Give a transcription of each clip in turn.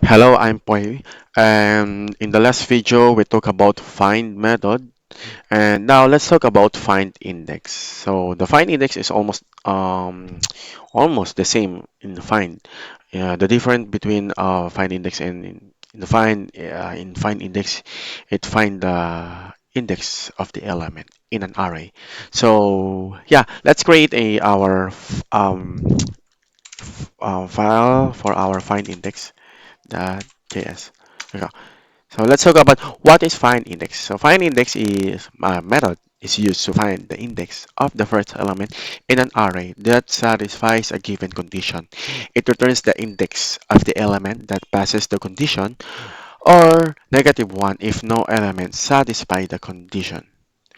Hello, I'm Poy, and in the last video we talked about find method, and now let's talk about find index. So the find index is almost the same in the find. The difference between find index and in find index, it find the index of the element in an array. So yeah, let's create our file for our find index .js. Okay. So let's talk about what is find index. So find index is a method is used to find the index of the first element in an array that satisfies a given condition. It returns the index of the element that passes the condition or -1 if no element satisfy the condition.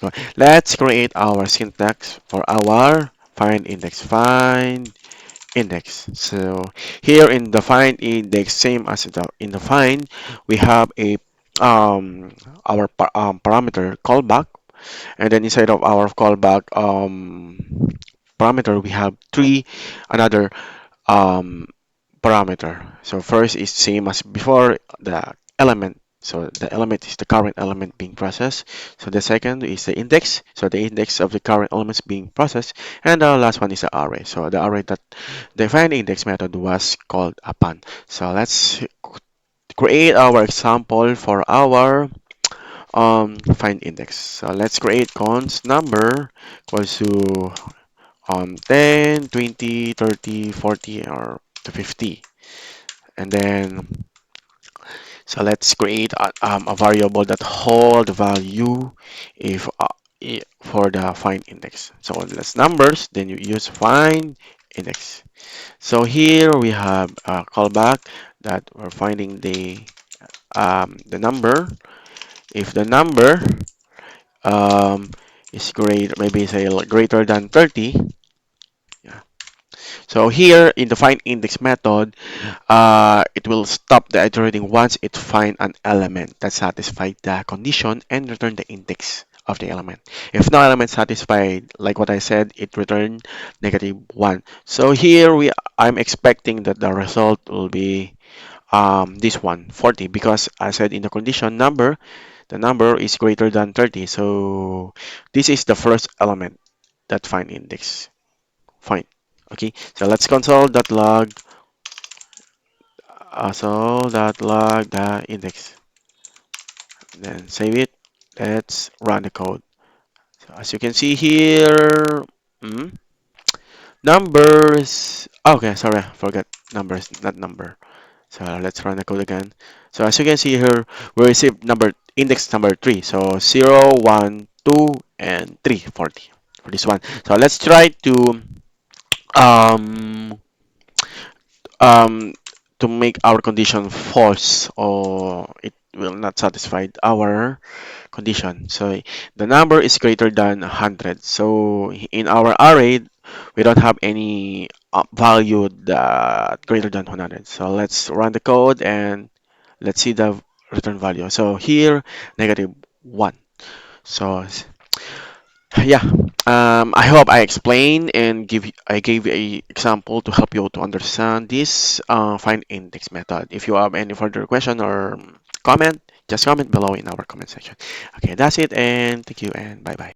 So let's create our syntax for our find index. Find index. So here in the find index, same as in the find, we have a um parameter callback, and then inside of our callback parameter we have three another um parameter. So first is same as before, the element. So the element is the current element being processed. So the second is the index. So the index of the current elements being processed. And the last one is the array. So the array that the find index method was called upon. So let's create our example for our find index. So let's create const number equals to 10, 20, 30, 40, or to 50. And then so let's create a variable that hold the value if for the find index. So let's numbers, then you use find index. So here we have a callback that we're finding the number. If the number is maybe say greater than 30. Yeah. So here in the find index method, it will stop the iterating once it find an element that satisfies the condition and return the index of the element. If no element satisfied, like what I said, it return -1. So here I'm expecting that the result will be this one 40, because I said in the condition number, the number is greater than 30. So this is the first element that find index find. Okay, so let's console.log log the index, then save it. Let's run the code. So as you can see here, mm, numbers. Okay, sorry, I forgot numbers, not number. So let's run the code again. So as you can see here, we received index number 3. So 0, 1, 2, and 3, 40 for this one. So let's try um um to make our condition false, or it will not satisfy our condition. So the number is greater than 100. So in our array, we don't have any value that greater than 100. So let's run the code and let's see the return value. So here, -1. So yeah, I hope I explained and I gave a example to help you to understand this find index method. If you have any further question or comment, just comment below in our comment section. Okay, that's it, and thank you, and bye bye.